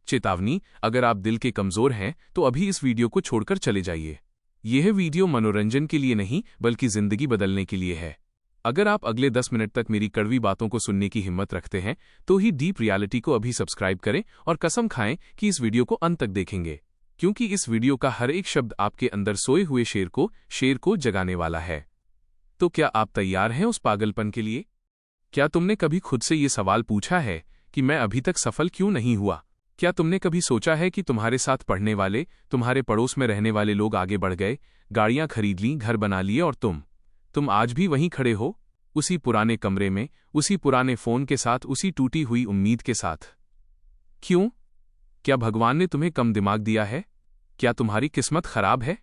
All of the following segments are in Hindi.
चेतावनी, अगर आप दिल के कमजोर हैं तो अभी इस वीडियो को छोड़कर चले जाइए। यह वीडियो मनोरंजन के लिए नहीं बल्कि जिंदगी बदलने के लिए है। अगर आप अगले 10 मिनट तक मेरी कड़वी बातों को सुनने की हिम्मत रखते हैं तो ही डीप रियलिटी को अभी सब्सक्राइब करें और कसम खाएं कि इस वीडियो को अंत तक देखेंगे, क्योंकि इस वीडियो का हर एक शब्द आपके अंदर सोए हुए शेर को जगाने वाला है। तो क्या आप तैयार हैं उस पागलपन के लिए? क्या तुमने कभी खुद से ये सवाल पूछा है कि मैं अभी तक सफल क्यों नहीं हुआ? क्या तुमने कभी सोचा है कि तुम्हारे साथ पढ़ने वाले, तुम्हारे पड़ोस में रहने वाले लोग आगे बढ़ गए, गाड़ियां खरीद लीं, घर बना लिए और तुम आज भी वहीं खड़े हो, उसी पुराने कमरे में, उसी पुराने फोन के साथ, उसी टूटी हुई उम्मीद के साथ? क्यों? क्या भगवान ने तुम्हें कम दिमाग दिया है? क्या तुम्हारी किस्मत खराब है?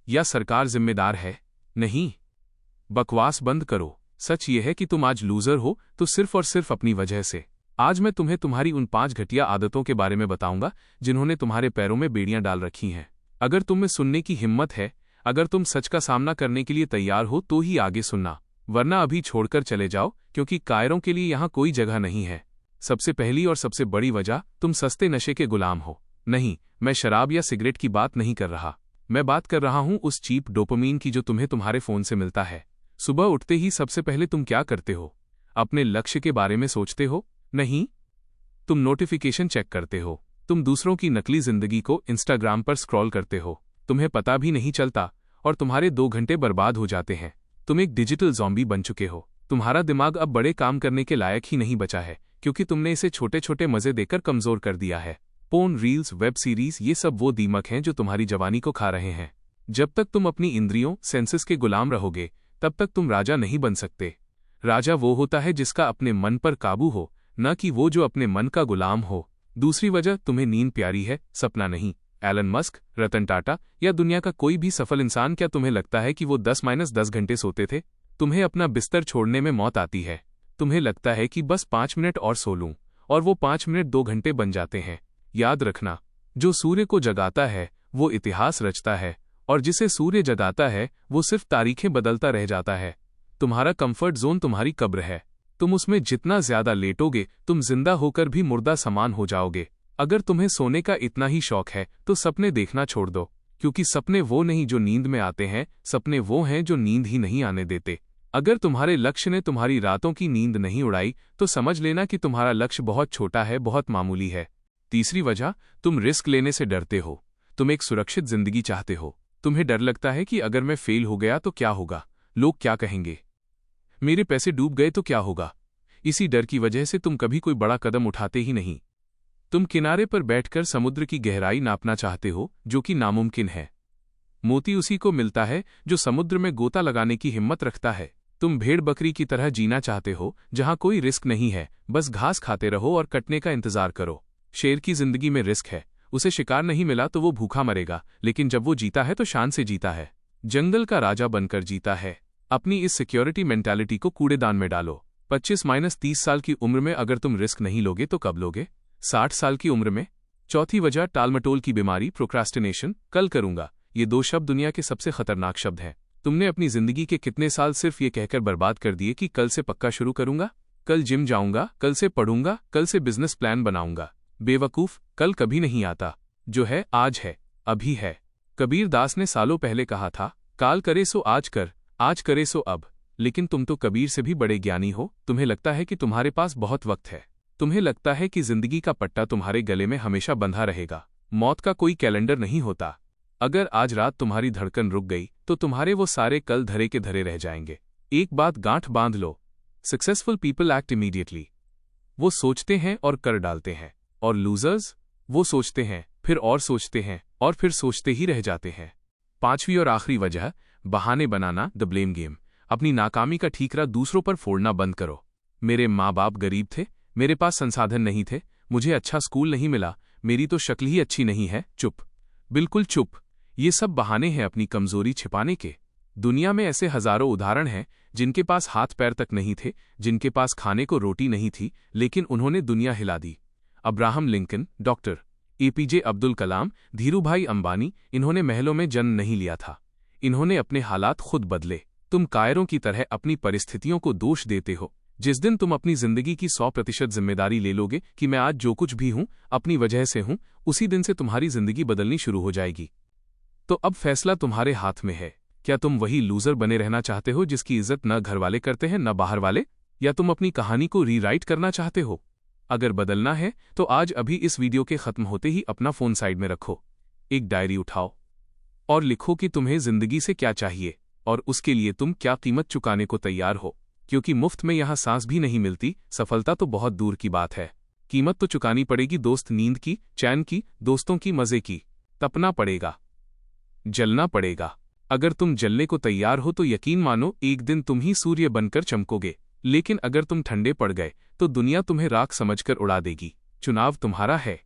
या सरकार जिम्मेदार है? नहीं, बकवास बंद करो। सच ये है कि तुम आज लूजर हो तो सिर्फ और सिर्फ अपनी वजह से। आज मैं तुम्हें तुम्हारी उन 5 घटिया आदतों के बारे में बताऊंगा जिन्होंने तुम्हारे पैरों में बेड़ियां डाल रखी हैं। अगर तुम में सुनने की हिम्मत है, अगर तुम सच का सामना करने के लिए तैयार हो तो ही आगे सुनना, वरना अभी छोड़कर चले जाओ, क्योंकि कायरों के लिए यहां कोई जगह नहीं है। सबसे पहली और सबसे बड़ी वजह, तुम सस्ते नशे के गुलाम हो। नहीं, मैं शराब या सिगरेट की बात नहीं कर रहा। मैं बात कर रहा हूं उस चीप डोपामीन की जो तुम्हें तुम्हारे फोन से मिलता है। सुबह उठते ही सबसे पहले तुम क्या करते हो? अपने लक्ष्य के बारे में सोचते हो? नहीं, तुम नोटिफिकेशन चेक करते हो। तुम दूसरों की नकली जिंदगी को इंस्टाग्राम पर स्क्रॉल करते हो। तुम्हें पता भी नहीं चलता और तुम्हारे 2 घंटे बर्बाद हो जाते हैं। तुम एक डिजिटल ज़ॉम्बी बन चुके हो। तुम्हारा दिमाग अब बड़े काम करने के लायक ही नहीं बचा है, क्योंकि तुमने इसे छोटे छोटे मजे देकर कमजोर कर दिया है। पोर्न, रील्स, वेब सीरीज, ये सब वो दीमक हैं जो तुम्हारी जवानी को खा रहे हैं। जब तक तुम अपनी इंद्रियों, सेंसेस के गुलाम रहोगे, तब तक तुम राजा नहीं बन सकते। राजा वो होता है जिसका अपने मन पर काबू हो, न कि वो जो अपने मन का गुलाम हो। दूसरी वजह, तुम्हें नींद प्यारी है, सपना नहीं। एलन मस्क, रतन टाटा या दुनिया का कोई भी सफल इंसान, क्या तुम्हें लगता है कि वो 10-10 घंटे सोते थे? तुम्हें अपना बिस्तर छोड़ने में मौत आती है। तुम्हें लगता है कि बस 5 मिनट और सो लूं, और वो 5 मिनट 2 घंटे बन जाते हैं। याद रखना, जो सूर्य को जगाता है वो इतिहास रचता है, और जिसे सूर्य जगाता है वो सिर्फ तारीखें बदलता रह जाता है। तुम्हारा कंफर्ट जोन तुम्हारी कब्र है। तुम उसमें जितना ज्यादा लेटोगे, तुम जिंदा होकर भी मुर्दा समान हो जाओगे। अगर तुम्हें सोने का इतना ही शौक है तो सपने देखना छोड़ दो, क्योंकि सपने वो नहीं जो नींद में आते हैं, सपने वो हैं जो नींद ही नहीं आने देते। अगर तुम्हारे लक्ष्य ने तुम्हारी रातों की नींद नहीं उड़ाई तो समझ लेना कि तुम्हारा लक्ष्य बहुत छोटा है, बहुत मामूली है। तीसरी वजह, तुम रिस्क लेने से डरते हो। तुम एक सुरक्षित जिंदगी चाहते हो। तुम्हें डर लगता है कि अगर मैं फेल हो गया तो क्या होगा? लोग क्या कहेंगे? मेरे पैसे डूब गए तो क्या होगा? इसी डर की वजह से तुम कभी कोई बड़ा कदम उठाते ही नहीं। तुम किनारे पर बैठकर समुद्र की गहराई नापना चाहते हो, जो कि नामुमकिन है। मोती उसी को मिलता है जो समुद्र में गोता लगाने की हिम्मत रखता है। तुम भेड़ बकरी की तरह जीना चाहते हो, जहां कोई रिस्क नहीं है, बस घास खाते रहो और कटने का इंतजार करो। शेर की जिंदगी में रिस्क है। उसे शिकार नहीं मिला तो वो भूखा मरेगा, लेकिन जब वो जीता है तो शान से जीता है, जंगल का राजा बनकर जीता है। अपनी इस सिक्योरिटी मेंटालिटी को कूड़ेदान में डालो। 25-30 साल की उम्र में अगर तुम रिस्क नहीं लोगे तो कब लोगे? 60 साल की उम्र में? चौथी वजह, टालमटोल की बीमारी, प्रोक्रास्टिनेशन, कल करूंगा। ये 2 शब्द दुनिया के सबसे खतरनाक शब्द हैं। तुमने अपनी जिंदगी के कितने साल सिर्फ ये कहकर बर्बाद कर दिए कि कल से पक्का शुरू करूंगा, कल जिम जाऊंगा, कल से पढ़ूंगा, कल से बिजनेस प्लान बनाऊंगा। बेवकूफ, कल कभी नहीं आता। जो है आज है, अभी है। कबीर दास ने सालों पहले कहा था, काल करे सो आज कर, आज करे सो अब। लेकिन तुम तो कबीर से भी बड़े ज्ञानी हो। तुम्हें लगता है कि तुम्हारे पास बहुत वक्त है। तुम्हें लगता है कि जिंदगी का पट्टा तुम्हारे गले में हमेशा बंधा रहेगा। मौत का कोई कैलेंडर नहीं होता। अगर आज रात तुम्हारी धड़कन रुक गई तो तुम्हारे वो सारे कल धरे के धरे रह जाएंगे। एक बात गांठ बांध लो, सक्सेसफुल पीपल एक्ट इमीडिएटली। वो सोचते हैं और कर डालते हैं, और लूजर्स, वो सोचते हैं, फिर और सोचते हैं, और फिर सोचते ही रह जाते हैं। 5वीं और आखिरी वजह, बहाने बनाना, द ब्लेम गेम। अपनी नाकामी का ठीकरा दूसरों पर फोड़ना बंद करो। मेरे माँ बाप गरीब थे, मेरे पास संसाधन नहीं थे, मुझे अच्छा स्कूल नहीं मिला, मेरी तो शक्ल ही अच्छी नहीं है। चुप, बिल्कुल चुप। ये सब बहाने हैं अपनी कमजोरी छिपाने के। दुनिया में ऐसे हजारों उदाहरण हैं जिनके पास हाथ पैर तक नहीं थे, जिनके पास खाने को रोटी नहीं थी, लेकिन उन्होंने दुनिया हिला दी। Abraham Lincoln, doctor APJ Abdul Kalam, Dhirubhai Ambani, इन्होंने महलों में जन्म नहीं लिया था। इन्होंने अपने हालात खुद बदले। तुम कायरों की तरह अपनी परिस्थितियों को दोष देते हो, जिस दिन तुम अपनी जिंदगी की 100% जिम्मेदारी ले लोगे कि मैं आज जो कुछ भी हूं अपनी वजह से हूं, उसी दिन से तुम्हारी जिंदगी बदलनी शुरू हो जाएगी। तो अब फैसला तुम्हारे हाथ में है। क्या तुम वही लूजर बने रहना चाहते हो जिसकी इज्जत न घर वाले करते हैं न बाहर वाले, या तुम अपनी कहानी को रीराइट करना चाहते हो? अगर बदलना है तो आज अभी इस वीडियो के खत्म होते ही अपना फोन साइड में रखो, एक डायरी उठाओ और लिखो कि तुम्हें जिंदगी से क्या चाहिए और उसके लिए तुम क्या कीमत चुकाने को तैयार हो। क्योंकि मुफ्त में यहां सांस भी नहीं मिलती, सफलता तो बहुत दूर की बात है। कीमत तो चुकानी पड़ेगी दोस्त, नींद की, चैन की, दोस्तों की, मजे की। तपना पड़ेगा, जलना पड़ेगा। अगर तुम जलने को तैयार हो तो यकीन मानो एक दिन तुम ही सूर्य बनकर चमकोगे। लेकिन अगर तुम ठंडे पड़ गए तो दुनिया तुम्हें राख समझकर उड़ा देगी। चुनाव तुम्हारा है।